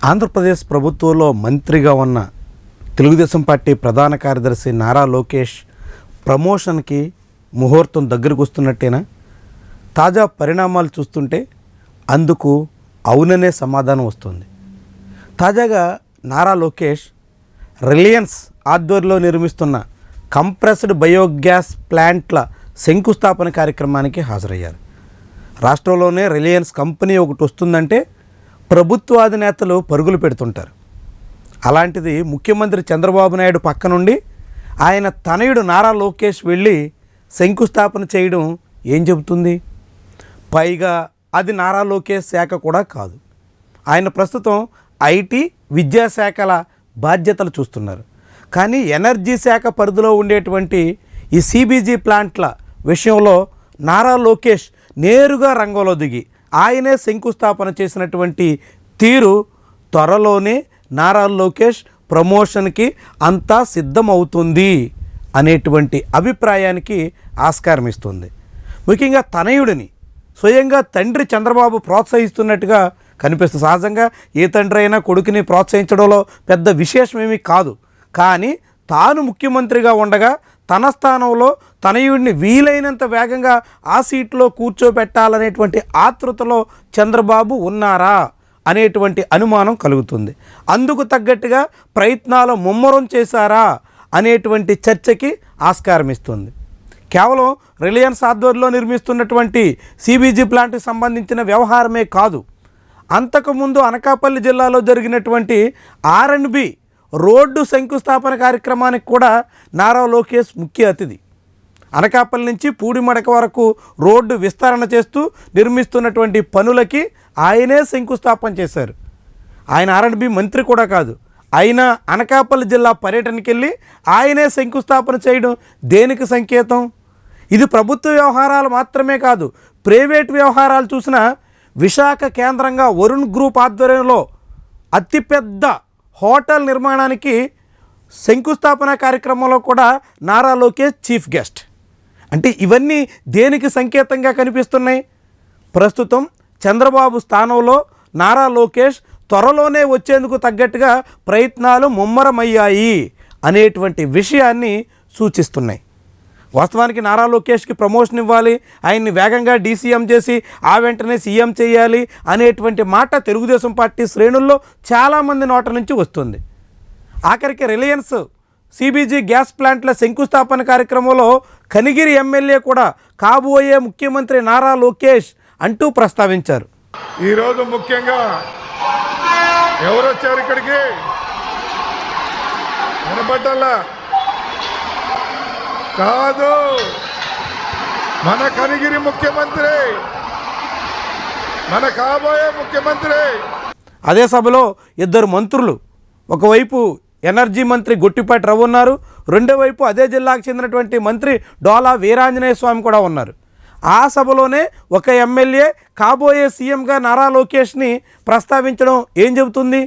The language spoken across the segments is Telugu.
ఆంధ్రప్రదేశ్ ప్రభుత్వంలో మంత్రిగా ఉన్న తెలుగుదేశం పార్టీ ప్రధాన కార్యదర్శి నారా లోకేష్ ప్రమోషన్కి ముహూర్తం దగ్గరకు వస్తున్నట్టేనా? తాజా పరిణామాలు చూస్తుంటే అందుకు అవుననే సమాధానం వస్తుంది. తాజాగా నారా లోకేష్ రిలయన్స్ ఆధ్వర్యంలో నిర్మిస్తున్న కంప్రెస్డ్ బయోగ్యాస్ ప్లాంట్ల శంకుస్థాపన కార్యక్రమానికి హాజరయ్యారు. రాష్ట్రంలోనే రిలయన్స్ కంపెనీ ఒకటి వస్తుందంటే ప్రభుత్వాధినేతలు పరుగులు పెడుతుంటారు. అలాంటిది ముఖ్యమంత్రి చంద్రబాబు నాయుడు పక్క నుండి ఆయన తనయుడు నారా లోకేష్ వెళ్ళి శంకుస్థాపన చేయడం ఏం చెబుతుంది? పైగా అది నారా లోకేష్ శాఖ కూడా కాదు. ఆయన ప్రస్తుతం ఐటీ, విద్యాశాఖల బాధ్యతలు చూస్తున్నారు. కానీ ఎనర్జీ శాఖ పరిధిలో ఉండేటువంటి ఈ సిబిజీ ప్లాంట్ల విషయంలో నారా లోకేష్ నేరుగా రంగంలో దిగి ఆయనే శంకుస్థాపన చేసినటువంటి తీరు త్వరలోనే నారా లోకేష్ ప్రమోషన్కి అంతా సిద్ధమవుతుంది అనేటువంటి అభిప్రాయానికి ఆస్కారం ఇస్తుంది. ముఖ్యంగా తనయుడిని స్వయంగా తండ్రి చంద్రబాబు ప్రోత్సహిస్తున్నట్టుగా కనిపిస్తుంది. సహజంగా ఏ తండ్రి అయినా కొడుకుని ప్రోత్సహించడంలో పెద్ద విశేషమేమీ కాదు. కానీ తాను ముఖ్యమంత్రిగా ఉండగా తన స్థానంలో తనయుడిని వీలైనంత వేగంగా ఆ సీట్లో కూర్చోబెట్టాలనేటువంటి ఆతృతలో చంద్రబాబు ఉన్నారా అనేటువంటి అనుమానం కలుగుతుంది. అందుకు తగ్గట్టుగా ప్రయత్నాలు ముమ్మరం చేశారా అనేటువంటి చర్చకి ఆస్కారం ఇస్తుంది. కేవలం రిలయన్స్ ఆధ్వర్యంలో నిర్మిస్తున్నటువంటి సిబిజీ ప్లాంట్కి సంబంధించిన వ్యవహారమే కాదు, అంతకుముందు అనకాపల్లి జిల్లాలో జరిగినటువంటి R&B రోడ్డు శంకుస్థాపన కార్యక్రమానికి కూడా నారా లోకేష్ ముఖ్య అతిథి. అనకాపల్లి నుంచి పూడిమడక వరకు రోడ్డు విస్తరణ చేస్తూ నిర్మిస్తున్నటువంటి పనులకి ఆయనే శంకుస్థాపన చేశారు. ఆయన R&B మంత్రి కూడా కాదు. అయినా అనకాపల్లి జిల్లా పర్యటనకి వెళ్ళి ఆయనే శంకుస్థాపన చేయడం దేనికి సంకేతం? ఇది ప్రభుత్వ వ్యవహారాలు మాత్రమే కాదు, ప్రైవేట్ వ్యవహారాలు చూసినా విశాఖ కేంద్రంగా వరుణ్ గ్రూప్ ఆధ్వర్యంలో అతిపెద్ద హోటల్ నిర్మాణానికి శంకుస్థాపన కార్యక్రమంలో కూడా నారా లోకేష్ చీఫ్ గెస్ట్. అంటే ఇవన్నీ దేనికి సంకేతంగా కనిపిస్తున్నాయి? ప్రస్తుతం చంద్రబాబు స్థానంలో నారా లోకేష్ త్వరలోనే వచ్చేందుకు తగ్గట్టుగా ప్రయత్నాలు ముమ్మరమయ్యాయి అనేటువంటి విషయాన్ని సూచిస్తున్నాయి. వాస్తవానికి నారా లోకేష్కి ప్రమోషన్ ఇవ్వాలి, ఆయన్ని వేగంగా డీసీఎం చేసి ఆ వెంటనే సీఎం చేయాలి అనేటువంటి మాట తెలుగుదేశం పార్టీ శ్రేణుల్లో చాలామంది నోట నుంచి వస్తుంది. ఆఖరికి రిలయన్స్ సిబిజీ గ్యాస్ ప్లాంట్ల శంకుస్థాపన కార్యక్రమంలో కనిగిరి ఎమ్మెల్యే కూడా కాబోయే ముఖ్యమంత్రి నారా లోకేష్ అంటూ ప్రస్తావించారు. ఈరోజు ముఖ్యంగా ఎవరు వచ్చారు ఇక్కడికి? వినపడ్డల్లా కాదు, మన కనిగిరి ముఖ్యమంత్రి, మన కాబోయే ముఖ్యమంత్రి. అదే సభలో ఇద్దరు మంత్రులు, ఒకవైపు ఎనర్జీ మంత్రి గొట్టిపాటి రవి ఉన్నారు, రెండో వైపు అదే జిల్లాకు చెందినటువంటి మంత్రి డోలా వీరాంజనేయ స్వామి కూడా ఉన్నారు. ఆ సభలోనే ఒక ఎమ్మెల్యే కాబోయే సీఎంగా నారా లోకేష్ని ప్రస్తావించడం ఏం చెబుతుంది?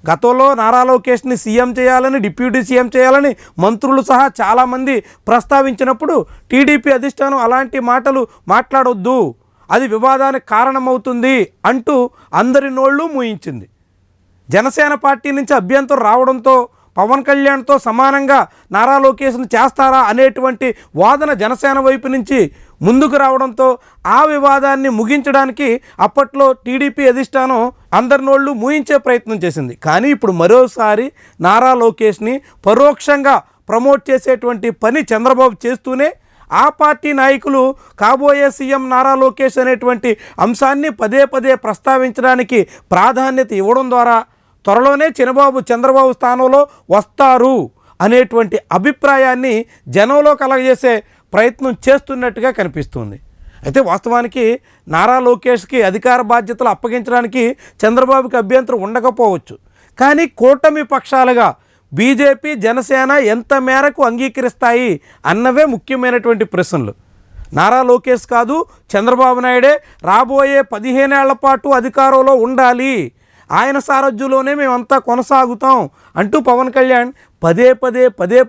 గతంలో నారా లోకేష్ని సీఎం చేయాలని, డిప్యూటీ సీఎం చేయాలని మంత్రులు సహా చాలామంది ప్రస్తావించినప్పుడు టీడీపీ అధిష్టానం అలాంటి మాటలు మాట్లాడొద్దు, అది వివాదానికి కారణమవుతుంది అంటూ అందరి నోళ్ళు మూయించింది. జనసేన పార్టీ నుంచి అభ్యంతరం రావడంతో పవన్ కళ్యాణ్తో సమానంగా నారా లోకేష్ను చేస్తారా అనేటువంటి వాదన జనసేన వైపు నుంచి ముందుకు రావడంతో ఆ వివాదాన్ని ముగించడానికి అప్పట్లో టీడీపీ అధిష్టానం అందరి నోళ్ళు మూయించే ప్రయత్నం చేసింది. కానీ ఇప్పుడు మరోసారి నారా లోకేష్ని పరోక్షంగా ప్రమోట్ చేసేటువంటి పని చంద్రబాబు చేస్తూనే ఆ పార్టీ నాయకులు కాబోయే సీఎం నారా లోకేష్ అనేటువంటి అంశాన్ని పదే పదే ప్రస్తావించడానికి ప్రాధాన్యత ఇవ్వడం ద్వారా త్వరలోనే చంద్రబాబు స్థానంలో వస్తారు అనేటువంటి అభిప్రాయాన్ని జనంలో కలగజేసే ప్రయత్నం చేస్తున్నట్టుగా కనిపిస్తుంది. అయితే వాస్తవానికి నారా లోకేష్కి అధికార బాధ్యతలు అప్పగించడానికి చంద్రబాబుకి అభ్యంతరం ఉండకపోవచ్చు. కానీ కూటమి పక్షాలుగా బీజేపీ, జనసేన ఎంత మేరకు అంగీకరిస్తాయి అన్నవే ముఖ్యమైనటువంటి ప్రశ్నలు. నారా లోకేష్ కాదు, చంద్రబాబు నాయుడే రాబోయే 15 ఏళ్ల పాటు అధికారంలో ఉండాలి, ఆయన సారథ్యంలోనే మేమంతా కొనసాగుతాం అంటూ పవన్ కళ్యాణ్ పదే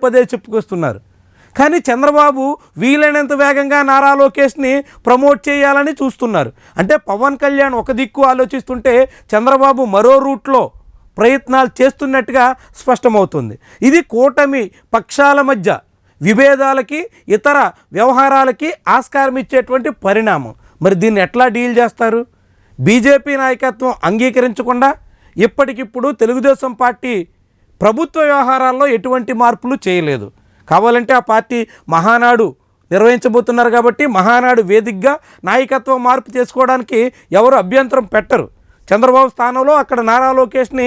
పదే చెప్పుకొస్తున్నారు. కానీ చంద్రబాబు వీలైనంత వేగంగా నారా లోకేష్ని ప్రమోట్ చేయాలని చూస్తున్నారు. అంటే పవన్ కళ్యాణ్ ఒక దిక్కు ఆలోచిస్తుంటే చంద్రబాబు మరో రూట్లో ప్రయత్నాలు చేస్తున్నట్టుగా స్పష్టమవుతుంది. ఇది కూటమి పక్షాల మధ్య విభేదాలకి ఇతర వ్యవహారాలకి ఆస్కారం ఇచ్చేటువంటి పరిణామం. మరి దీన్ని ఎట్లా డీల్ చేస్తారు? బీజేపీ నాయకత్వం అంగీకరించకుండా ఇప్పటికిప్పుడు తెలుగుదేశం పార్టీ ప్రభుత్వ వ్యవహారాల్లో ఎటువంటి మార్పులు చేయలేదు. కావాలంటే ఆ పార్టీ మహానాడు నిర్వహించబోతున్నారు కాబట్టి మహానాడు వేదికగా నాయకత్వం మార్పు చేసుకోవడానికి ఎవరు అభ్యంతరం పెట్టరు. చంద్రబాబు స్థానంలో అక్కడ నారా లోకేష్ని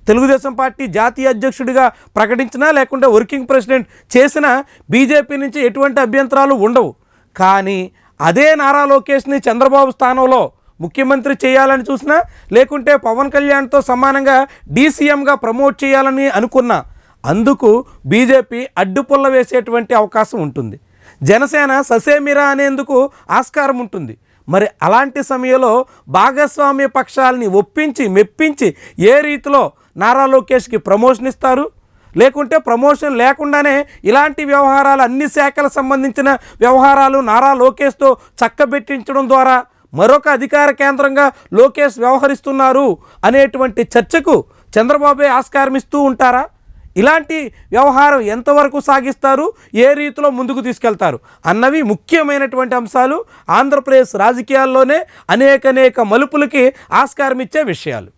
తెలుగుదేశం పార్టీ జాతీయ అధ్యక్షుడిగా ప్రకటించినా లేకుంటే వర్కింగ్ ప్రెసిడెంట్ చేసినా బీజేపీ నుంచి ఎటువంటి అభ్యంతరాలు ఉండవు. కానీ అదే నారా లోకేష్ని చంద్రబాబు స్థానంలో ముఖ్యమంత్రి చేయాలని చూసినా లేకుంటే పవన్ కళ్యాణ్తో సమానంగా డీసీఎంగా ప్రమోట్ చేయాలని అనుకున్నా అందుకు బీజేపీ అడ్డుపుల్ల వేసేటువంటి అవకాశం ఉంటుంది. జనసేన ససేమిరా అనేందుకు ఆస్కారం ఉంటుంది. మరి అలాంటి సమయంలో భాగస్వామ్య పక్షాలని ఒప్పించి మెప్పించి ఏ రీతిలో నారా లోకేష్కి ప్రమోషన్ ఇస్తారు, లేకుంటే ప్రమోషన్ లేకుండానే ఇలాంటి వ్యవహారాలు అన్ని శాఖలకు సంబంధించిన వ్యవహారాలు నారా లోకేష్తో చక్కబెట్టించడం ద్వారా మరొక అధికార కేంద్రంగా లోకేష్ వ్యవహరిస్తున్నారు అనేటువంటి చర్చకు చంద్రబాబే ఆస్కారం ఇస్తూ ఉంటారా? ఇలాంటి వ్యవహారం ఎంతవరకు సాగిస్తారు, ఏ రీతిలో ముందుకు తీసుకెళ్తారు అన్నవి ముఖ్యమైనటువంటి అంశాలు. ఆంధ్రప్రదేశ్ రాజకీయాల్లోనే అనేక మలుపులకి ఆస్కారం ఇచ్చే విషయాలు.